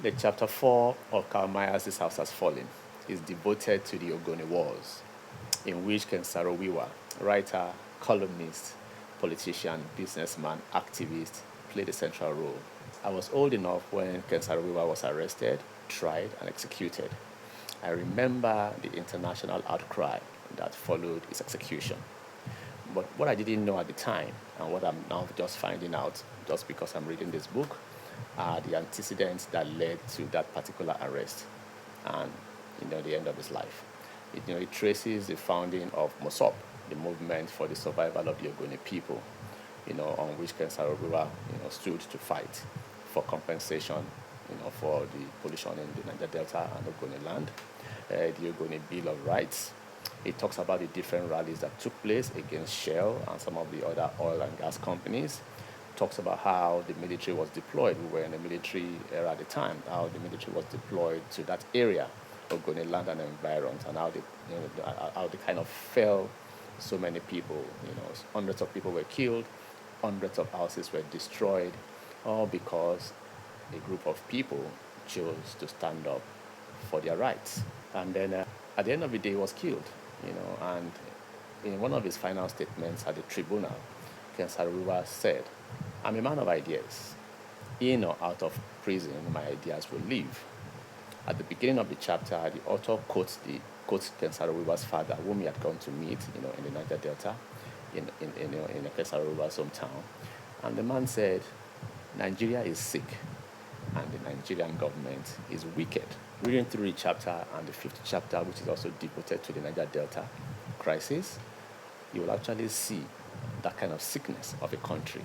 The chapter 4 of Karl Maier's This House Has Fallen is devoted to the Ogoni Wars, in which Ken Saro-Wiwa, writer, columnist, politician, businessman, activist, played a central role. I was old enough when Ken Saro-Wiwa was arrested, tried, and executed. I remember the international outcry that followed his execution. But what I didn't know at the time, and what I'm now just finding out just because I'm reading this book, are the antecedents that led to that particular arrest and the end of his life. It traces the founding of MOSOP, the movement for the survival of the Ogoni people, on which Ken Saro-Wiwa stood to fight for compensation for the pollution in the Niger Delta and Ogoni land, the Ogoni Bill of Rights. It talks about the different rallies that took place against Shell and some of the other oil and gas companies. Talks about how the military was deployed. We were in the military era at the time, how the military was deployed to that area, Ogoni land and environs, and how they kind of fell so many people. Hundreds of people were killed, hundreds of houses were destroyed, all because a group of people chose to stand up for their rights. And then at the end of the day, he was killed, and in one of his final statements at the tribunal, Ken Saro-Wiwa said, "I'm a man of ideas. In or out of prison, my ideas will live." At the beginning of the chapter, the author quotes Ken Saro-Wiwa's father, whom he had gone to meet, in the Niger Delta, in Ken Saro-Wiwa's hometown. And the man said, "Nigeria is sick, and the Nigerian government is wicked." Reading through the chapter and the fifth chapter, which is also devoted to the Niger Delta crisis, you will actually see that kind of sickness of a country,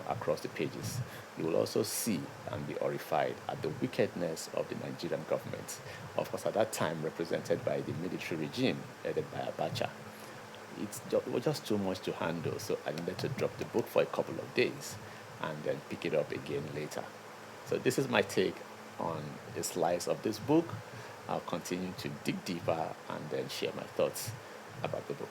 across the pages. You will also see and be horrified at the wickedness of the Nigerian government. Of course, at that time, represented by the military regime headed by Abacha. It was just too much to handle, so I needed to drop the book for a couple of days and then pick it up again later. So this is my take on a slice of this book. I'll continue to dig deeper and then share my thoughts about the book.